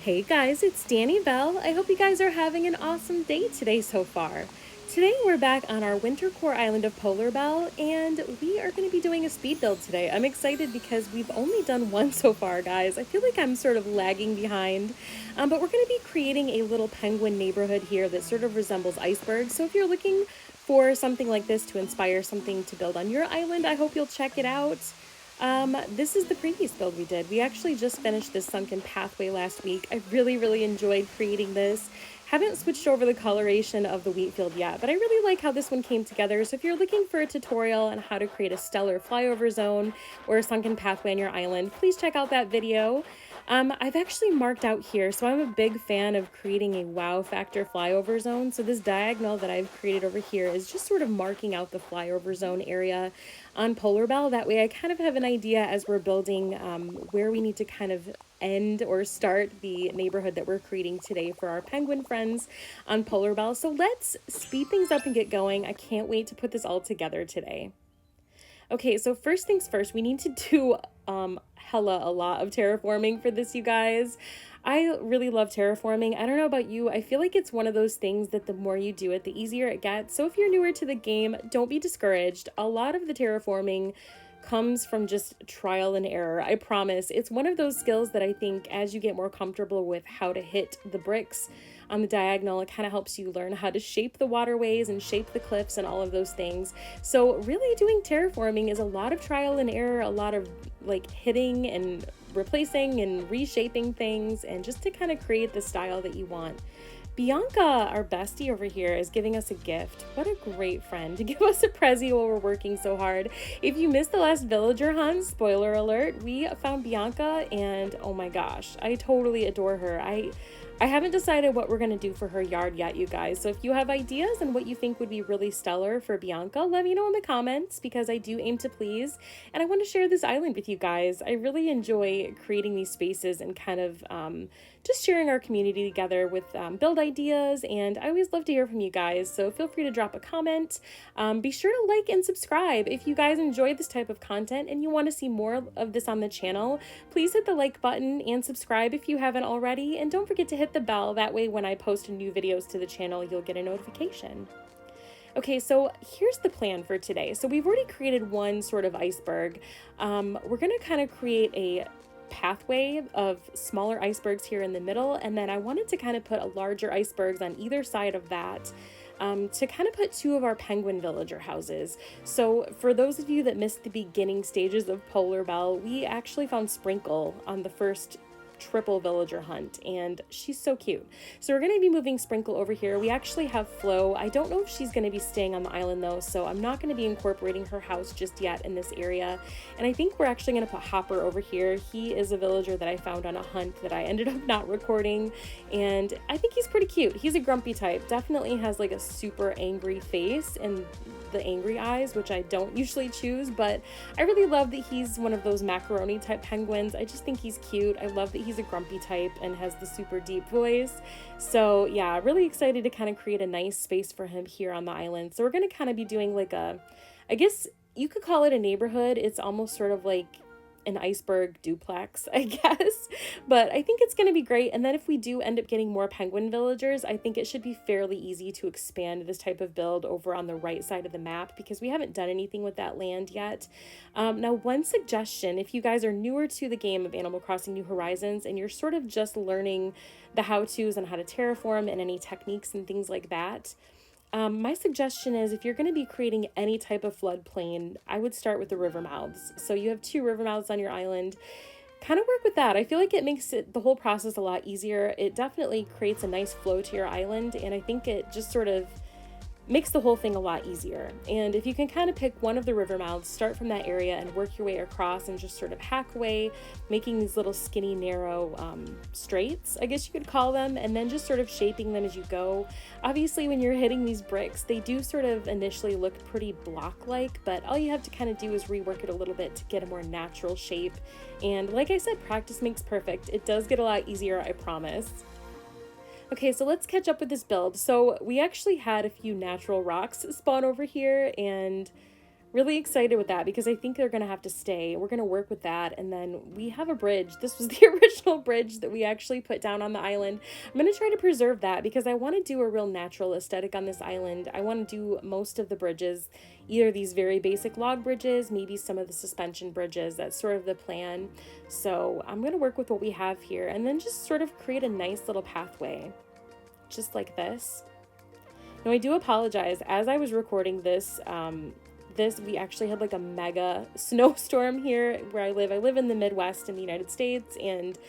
Hey guys, it's Danny Bell. I hope you guys are having an awesome day today so far. Today we're back on our Wintercore island of Polarbelle, and we are going to be doing a speed build today. I'm excited because we've only done one so far, guys. I feel like I'm sort of lagging behind, but we're going to be creating a little penguin neighborhood here that sort of resembles icebergs. So if you're looking for something like this to inspire something to build on your island, I hope you'll check it out. This is the previous build we did. We actually just finished this sunken pathway last week. I really enjoyed creating this. Haven't switched over the coloration of the wheat field yet, but I really like how this one came together. So if you're looking for a tutorial on how to create a stellar flyover zone or a sunken pathway on your island, please check out that video. I've actually marked out here, so I'm a big fan of creating a wow factor flyover zone. So this diagonal that I've created over here is just sort of marking out the flyover zone area on Polarbelle. That way I kind of have an idea as we're building where we need to kind of end or start the neighborhood that we're creating today for our penguin friends on Polarbelle. So let's speed things up and get going. I can't wait to put this all together today. Okay, so first things first, we need to do hella a lot of terraforming for this, you guys. I really love terraforming. I don't know about you, I feel like it's one of those things that the more you do it, the easier it gets. So if you're newer to the game, don't be discouraged. A lot of the terraforming comes from just trial and error. I promise. It's one of those skills that I think as you get more comfortable with how to hit the bricks on the diagonal, it kind of helps you learn how to shape the waterways and shape the cliffs and all of those things. So really doing terraforming is a lot of trial and error, a lot of like hitting and replacing and reshaping things, and just to kind of create the style that you want. Bianca, our bestie over here, is giving us a gift. What a great friend to give us a prezi while we're working so hard. If you missed the last villager hunt, spoiler alert, we found Bianca, and oh my gosh, I totally adore her. I haven't decided what we're going to do for her yard yet, you guys. So if you have ideas and what you think would be really stellar for Bianca, let me know in the comments, because I do aim to please. And I want to share this island with you guys. I really enjoy creating these spaces and kind of just sharing our community together with build ideas. And I always love to hear from you guys. So feel free to drop a comment. Be sure to like and subscribe if you guys enjoy this type of content and you want to see more of this on the channel. Please hit the like button and subscribe if you haven't already. And don't forget to hit the bell. That way when I post new videos to the channel, you'll get a notification. Okay, so here's the plan for today. So we've already created one sort of iceberg. We're gonna kind of create a pathway of smaller icebergs here in the middle, and then I wanted to kind of put a larger icebergs on either side of that to kind of put two of our penguin villager houses. So for those of you that missed the beginning stages of Polarbelle, we actually found Sprinkle on the first triple villager hunt, and she's so cute. So we're going to be moving Sprinkle over here. We actually have Flo. I don't know if she's going to be staying on the island though, so I'm not going to be incorporating her house just yet in this area. And I think we're actually going to put Hopper over here. He is a villager that I found on a hunt that I ended up not recording, and I think he's pretty cute. He's a grumpy type, definitely has like a super angry face and the angry eyes, which I don't usually choose, but I really love that he's one of those macaroni type penguins. I just think he's cute. I love that he's a grumpy type and has the super deep voice. So yeah, really excited to kind of create a nice space for him here on the island. So we're going to kind of be doing like a, I guess you could call it a neighborhood. It's almost sort of like an iceberg duplex, I guess, but I think it's going to be great. And then if we do end up getting more penguin villagers, I think it should be fairly easy to expand this type of build over on the right side of the map, because we haven't done anything with that land yet. Now, one suggestion, if you guys are newer to the game of Animal Crossing New Horizons and you're sort of just learning the how-tos on how to terraform and any techniques and things like that, my suggestion is if you're going to be creating any type of floodplain, I would start with the river mouths. So you have two river mouths on your island. Kind of work with that. I feel like it makes the whole process a lot easier. It definitely creates a nice flow to your island, and I think it just sort of makes the whole thing a lot easier. And if you can kind of pick one of the river mouths, start from that area and work your way across and just sort of hack away, making these little skinny, narrow straits, I guess you could call them, and then just sort of shaping them as you go. Obviously, when you're hitting these bricks, they do sort of initially look pretty block-like, but all you have to kind of do is rework it a little bit to get a more natural shape. And like I said, practice makes perfect. It does get a lot easier, I promise. Okay, so let's catch up with this build. So we actually had a few natural rocks spawn over here, and Really excited with that because I think they're going to have to stay. We're going to work with that. And then we have a bridge. This was the original bridge that we actually put down on the island. I'm going to try to preserve that because I want to do a real natural aesthetic on this island. I want to do most of the bridges, either these very basic log bridges, maybe some of the suspension bridges. That's sort of the plan. So I'm going to work with what we have here and then just sort of create a nice little pathway, just like this. Now I do apologize. As I was recording this, we actually had like a mega snowstorm here where I live. I live in the Midwest in the United States, and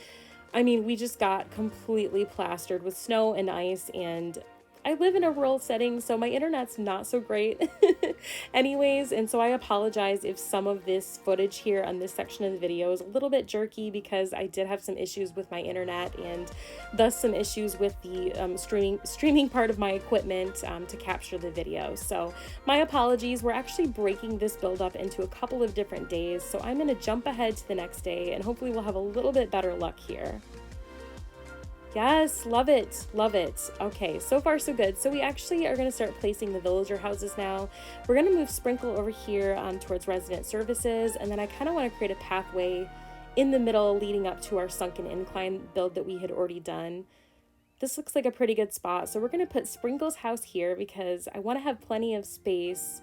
I mean, we just got completely plastered with snow and ice, and I live in a rural setting, so my internet's not so great anyways, and so I apologize if some of this footage here on this section of the video is a little bit jerky because I did have some issues with my internet and thus some issues with the streaming part of my equipment to capture the video. So my apologies. We're actually breaking this build up into a couple of different days, so I'm going to jump ahead to the next day and hopefully we'll have a little bit better luck here. Yes, love it, love it. Okay, so far so good. So we actually are going to start placing the villager houses now. We're going to move Sprinkle over here towards resident services, and then I kind of want to create a pathway in the middle leading up to our sunken incline build that we had already done. This looks like a pretty good spot, so we're going to put Sprinkle's house here because I want to have plenty of space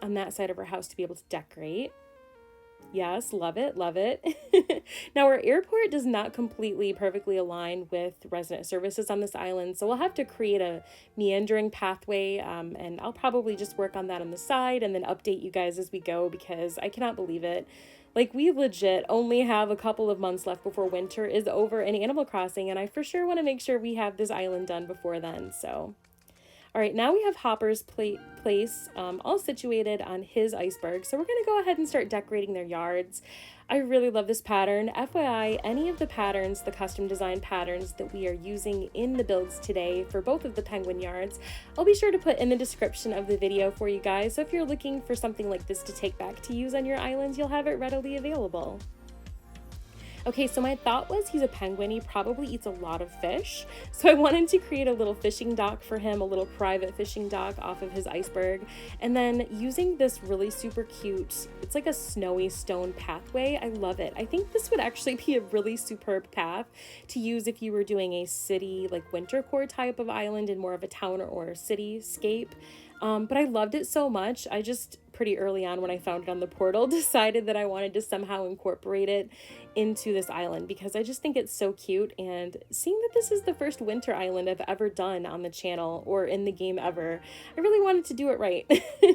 on that side of our house to be able to decorate. Yes, love it, love it. Now our airport does not completely perfectly align with resident services on this island, so we'll have to create a meandering pathway, and I'll probably just work on that on the side and then update you guys as we go because I cannot believe it. Like, we legit only have a couple of months left before winter is over in Animal Crossing, and I for sure want to make sure we have this island done before then, so... All right, now we have Hopper's place all situated on his iceberg, so we're going to go ahead and start decorating their yards. I really love this pattern. FYI, any of the patterns, the custom design patterns that we are using in the builds today for both of the penguin yards, I'll be sure to put in the description of the video for you guys, so if you're looking for something like this to take back to use on your island, you'll have it readily available. Okay, so my thought was he's a penguin. He probably eats a lot of fish. So I wanted to create a little fishing dock for him, a little private fishing dock off of his iceberg. And then using this really super cute, it's like a snowy stone pathway. I love it. I think this would actually be a really superb path to use if you were doing a city, like Wintercore type of island in more of a town or cityscape. But I loved it so much. I just pretty early on when I found it on the portal decided that I wanted to somehow incorporate it into this island because I just think it's so cute, and seeing that this is the first winter island I've ever done on the channel or in the game ever, I really wanted to do it right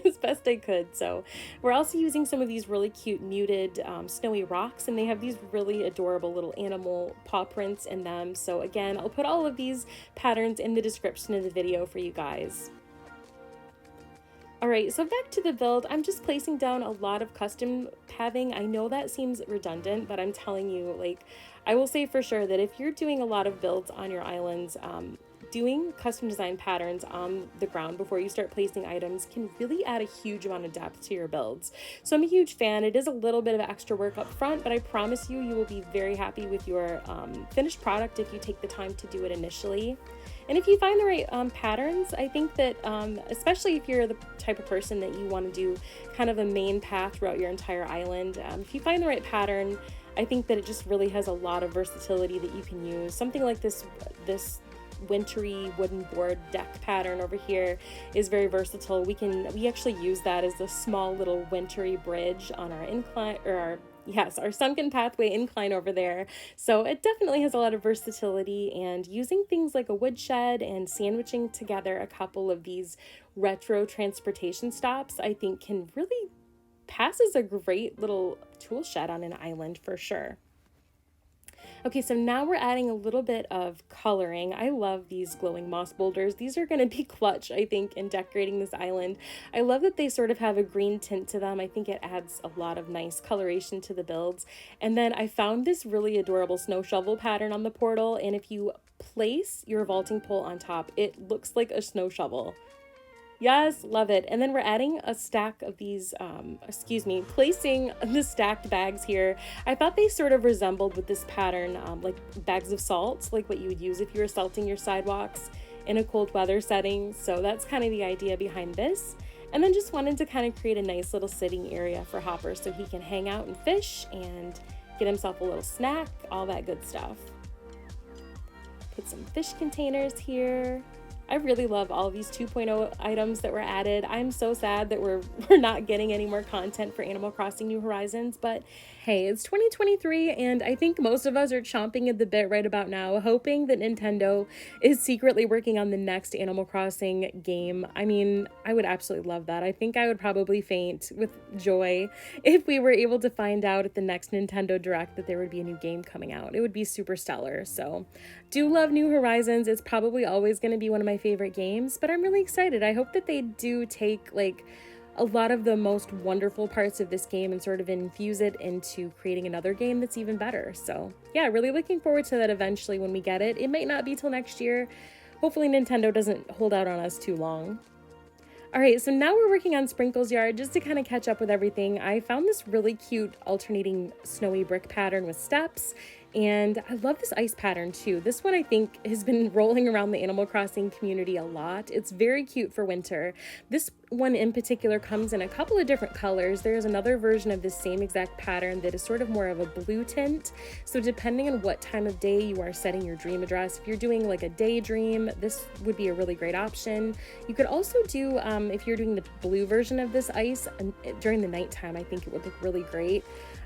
as best I could. So we're also using some of these really cute muted snowy rocks, and they have these really adorable little animal paw prints in them. So again, I'll put all of these patterns in the description of the video for you guys. Alright, so back to the build. I'm just placing down a lot of custom pathing. I know that seems redundant, but I'm telling you, like, I will say for sure that if you're doing a lot of builds on your islands, doing custom design patterns on the ground before you start placing items can really add a huge amount of depth to your builds. So I'm a huge fan. It is a little bit of extra work up front, but I promise you, you will be very happy with your finished product if you take the time to do it initially. And if you find the right patterns, I think that, especially if you're the type of person that you want to do kind of a main path throughout your entire island, if you find the right pattern, I think that it just really has a lot of versatility that you can use. Something like this wintry wooden board deck pattern over here is very versatile. We actually use that as a small little wintry bridge on our incline, or our sunken pathway incline over there. So it definitely has a lot of versatility, and using things like a woodshed and sandwiching together a couple of these retro transportation stops, I think can really pass as a great little tool shed on an island for sure. Okay, so now we're adding a little bit of coloring. I love these glowing moss boulders. These are going to be clutch, I think, in decorating this island. I love that they sort of have a green tint to them. I think it adds a lot of nice coloration to the builds. And then I found this really adorable snow shovel pattern on the portal, and if you place your vaulting pole on top, it looks like a snow shovel. Yes, love it. And then we're adding a stack of these, placing the stacked bags here. I thought they sort of resembled with this pattern, like bags of salt, like what you would use if you were salting your sidewalks in a cold weather setting. So that's kind of the idea behind this. And then just wanted to kind of create a nice little sitting area for Hopper so he can hang out and fish and get himself a little snack, all that good stuff. Put some fish containers here. I really love all of these 2.0 items that were added. I'm so sad that we're not getting any more content for Animal Crossing New Horizons, but hey, it's 2023 and I think most of us are chomping at the bit right about now, hoping that Nintendo is secretly working on the next Animal Crossing game. I mean, I would absolutely love that. I think I would probably faint with joy if we were able to find out at the next Nintendo Direct that there would be a new game coming out. It would be super stellar. So, do love New Horizons. It's probably always going to be one of my favorite games, but I'm really excited. I hope that they do take like a lot of the most wonderful parts of this game and sort of infuse it into creating another game that's even better. So yeah, really looking forward to that eventually when we get it. It might not be till next year. Hopefully Nintendo doesn't hold out on us too long. All right, so now we're working on Sprinkle's yard just to kind of catch up with everything. I found this really cute alternating snowy brick pattern with steps, and I love this ice pattern too. This one I think has been rolling around the Animal Crossing community a lot. It's very cute for winter. This one in particular comes in a couple of different colors. There's another version of this same exact pattern that is sort of more of a blue tint. So depending on what time of day you are setting your dream address, if you're doing like a daydream, this would be a really great option. You could also do, if you're doing the blue version of this ice during the nighttime, I think it would look really great.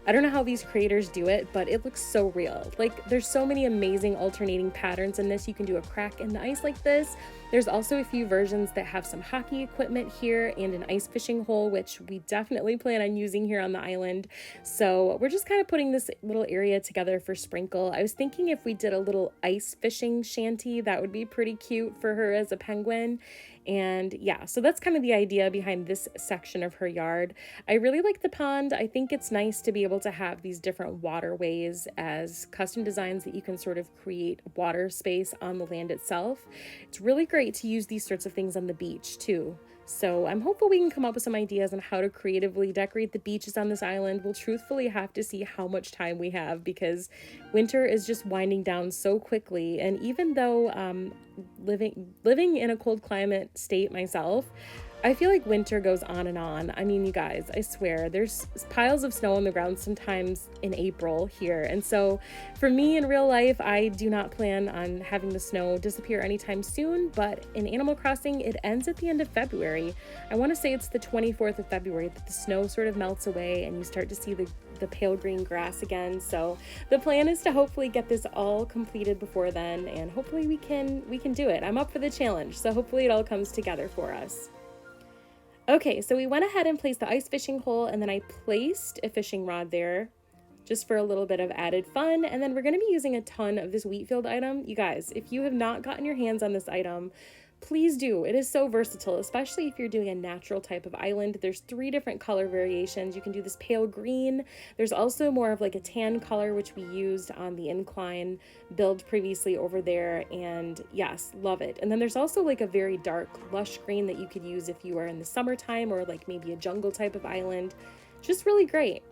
I don't know how these creators do it, but it looks so real. Like, there's so many amazing alternating patterns in this. You can do a crack in the ice like this. There's also a few versions that have some hockey equipment here and an ice fishing hole, which we definitely plan on using here on the island. So we're just kind of putting this little area together for Sprinkle. I was thinking if we did a little ice fishing shanty, that would be pretty cute for her as a penguin. And yeah, so that's kind of the idea behind this section of her yard. I really like the pond. I think it's nice to be able to have these different waterways as custom designs that you can sort of create water space on the land itself. It's really great to use these sorts of things on the beach too. So I'm hopeful we can come up with some ideas on how to creatively decorate the beaches on this island. We'll truthfully have to see how much time we have because winter is just winding down so quickly. And even though living in a cold climate state myself, I feel like winter goes on and on. I mean, you guys, I swear, there's piles of snow on the ground sometimes in April here. And so for me in real life, I do not plan on having the snow disappear anytime soon. But in Animal Crossing, it ends at the end of February. I want to say it's the 24th of February that the snow sort of melts away and you start to see the pale green grass again. So the plan is to hopefully get this all completed before then, and hopefully we can do it. I'm up for the challenge, so hopefully it all comes together for us. Okay, so we went ahead and placed the ice fishing hole, and then I placed a fishing rod there just for a little bit of added fun. And then we're going to be using a ton of this wheat field item. You guys, if you have not gotten your hands on this item, please do. It is so versatile, especially if you're doing a natural type of island. There's 3 different color variations. You can do this pale green. There's also more of like a tan color, which we used on the incline build previously over there. And yes, love it. And then there's also like a very dark, lush green that you could use if you are in the summertime or like maybe a jungle type of island. Just really great.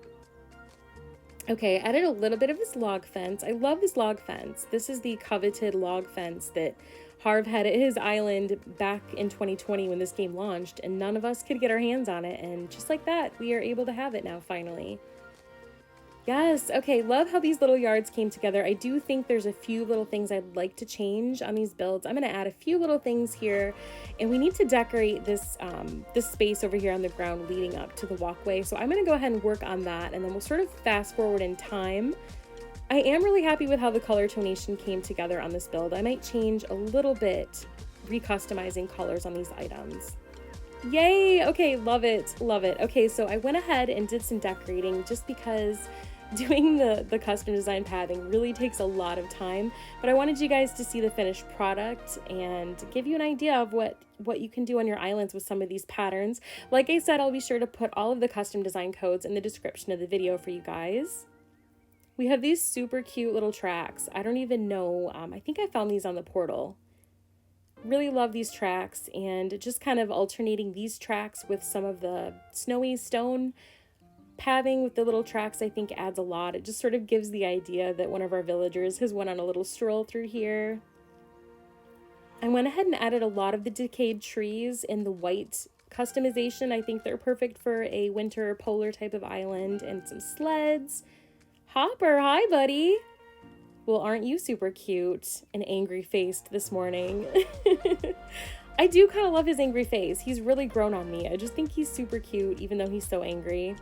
Okay, added a little bit of this log fence. I love this log fence. This is the coveted log fence that Harv had at his island back in 2020 when this game launched, and none of us could get our hands on it, and just like that, we are able to have it now finally. Yes, okay, love how these little yards came together. I do think there's a few little things I'd like to change on these builds. I'm gonna add a few little things here, and we need to decorate this this space over here on the ground leading up to the walkway. So I'm gonna go ahead and work on that, and then we'll sort of fast forward in time. I am really happy with how the color tonation came together on this build. I might change a little bit, recustomizing colors on these items. Yay! Okay, love it, love it. Okay, so I went ahead and did some decorating just because doing the custom design pathing really takes a lot of time, but I wanted you guys to see the finished product and give you an idea of what you can do on your islands with some of these patterns. Like I said, I'll be sure to put all of the custom design codes in the description of the video for you guys. We have these super cute little tracks. I don't even know, I think I found these on the portal. Really love these tracks, and just kind of alternating these tracks with some of the snowy stone pathing with the little tracks I think adds a lot. It just sort of gives the idea that one of our villagers has went on a little stroll through here. I went ahead and added a lot of the decayed trees in the white customization. I think they're perfect for a winter polar type of island, and some sleds. Hopper, hi buddy. Well, aren't you super cute and angry-faced this morning? I do kind of love his angry face. He's really grown on me. I just think he's super cute, even though he's so angry.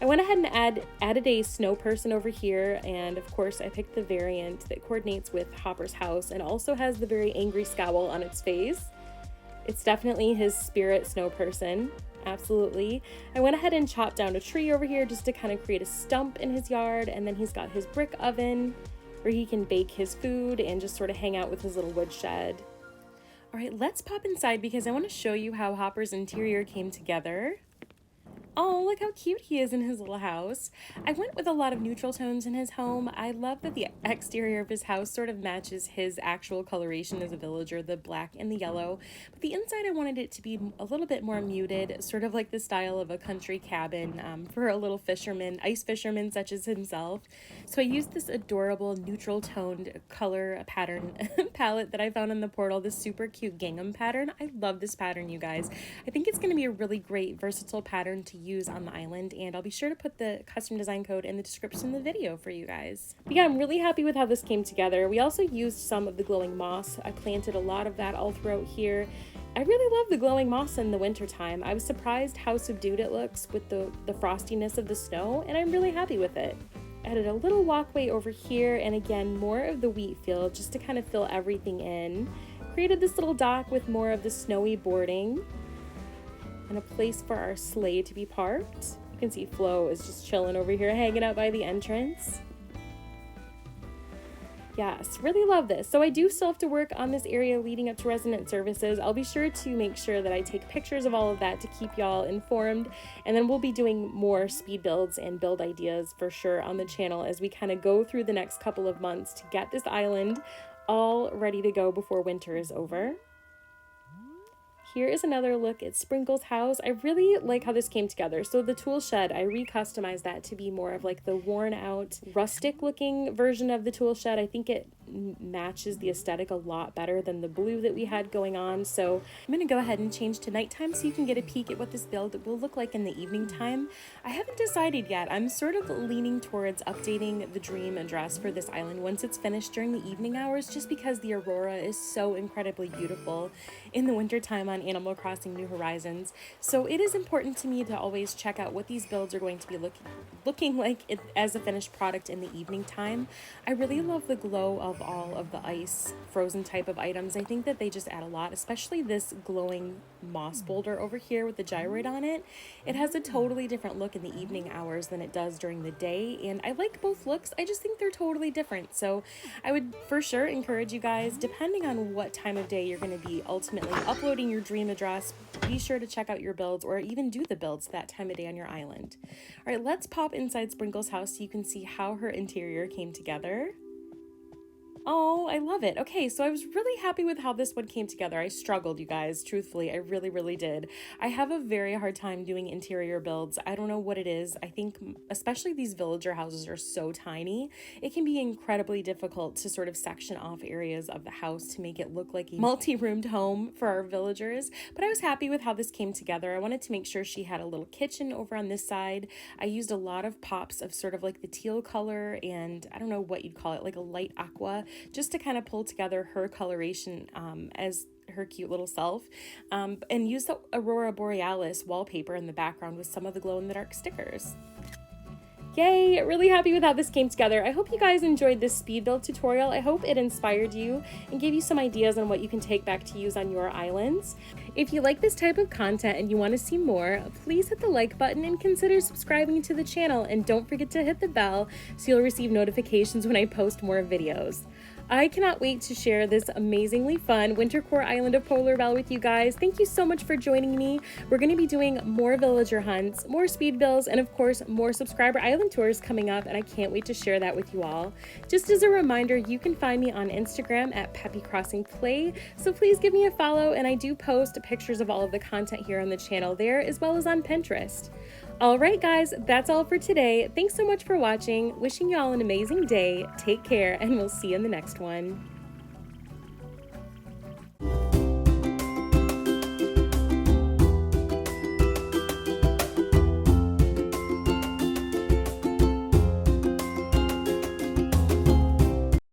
I went ahead and added a snow person over here, and of course I picked the variant that coordinates with Hopper's house and also has the very angry scowl on its face. It's definitely his spirit snow person. Absolutely. I went ahead and chopped down a tree over here just to kind of create a stump in his yard, and then he's got his brick oven where he can bake his food and just sort of hang out with his little woodshed. All right, let's pop inside because I want to show you how Hopper's interior came together. Oh, look how cute he is in his little house. I went with a lot of neutral tones in his home. I love that the exterior of his house sort of matches his actual coloration as a villager, the black and the yellow. But the inside, I wanted it to be a little bit more muted, sort of like the style of a country cabin for a little fisherman, ice fisherman such as himself. So I used this adorable neutral toned color pattern palette that I found in the portal, this super cute gingham pattern. I love this pattern, you guys. I think it's going to be a really great versatile pattern to use on the island, and I'll be sure to put the custom design code in the description of the video for you guys. But yeah, I'm really happy with how this came together. We also used some of the glowing moss. I planted a lot of that all throughout here. I really love the glowing moss in the winter time. I was surprised how subdued it looks with the frostiness of the snow, and I'm really happy with it. Added a little walkway over here, and again, more of the wheat field just to kind of fill everything in. Created this little dock with more of the snowy boarding and a place for our sleigh to be parked. You can see Flo is just chilling over here, hanging out by the entrance. Yes, really love this. So I do still have to work on this area leading up to resident services. I'll be sure to make sure that I take pictures of all of that to keep y'all informed. And then we'll be doing more speed builds and build ideas for sure on the channel as we kind of go through the next couple of months to get this island all ready to go before winter is over. Here is another look at Sprinkle's house. I really like how this came together. So the tool shed, I recustomized that to be more of like the worn out rustic looking version of the tool shed. I think it matches the aesthetic a lot better than the blue that we had going on. So I'm gonna go ahead and change to nighttime so you can get a peek at what this build will look like in the evening time. I haven't decided yet. I'm sort of leaning towards updating the dream address for this island once it's finished during the evening hours, just because the aurora is so incredibly beautiful in the winter time on Animal Crossing New Horizons. So it is important to me to always check out what these builds are going to be looking like as a finished product in the evening time. I really love the glow of all of the ice frozen type of items. I think that they just add a lot, especially this glowing moss boulder over here with the gyroid on it. It has a totally different look in the evening hours than it does during the day, and I like both looks. I just think they're totally different. So I would for sure encourage you guys, depending on what time of day you're going to be ultimately uploading your dream address, be sure to check out your builds or even do the builds that time of day on your island. All right, let's pop inside Sprinkle's house so you can see how her interior came together. Oh, I love it. Okay, so I was really happy with how this one came together. I struggled, you guys, truthfully. I really, really did. I have a very hard time doing interior builds. I don't know what it is. I think especially these villager houses are so tiny. It can be incredibly difficult to sort of section off areas of the house to make it look like a multi-roomed home for our villagers. But I was happy with how this came together. I wanted to make sure she had a little kitchen over on this side. I used a lot of pops of sort of like the teal color and I don't know what you'd call it, like a light aqua, just to kind of pull together her coloration as her cute little self, and use the Aurora Borealis wallpaper in the background with some of the glow-in-the-dark stickers. Yay! Really happy with how this came together. I hope you guys enjoyed this speed build tutorial. I hope it inspired you and gave you some ideas on what you can take back to use on your islands. If you like this type of content and you want to see more, please hit the like button and consider subscribing to the channel, and don't forget to hit the bell so you'll receive notifications when I post more videos. I cannot wait to share this amazingly fun Wintercore Island of Polarbelle with you guys. Thank you so much for joining me. We're going to be doing more villager hunts, more speed builds, and of course, more subscriber island tours coming up, and I can't wait to share that with you all. Just as a reminder, you can find me on Instagram at Peppy Crossing Play, so please give me a follow, and I do post pictures of all of the content here on the channel there, as well as on Pinterest. Alright guys, that's all for today. Thanks so much for watching. Wishing you all an amazing day. Take care, and we'll see you in the next one.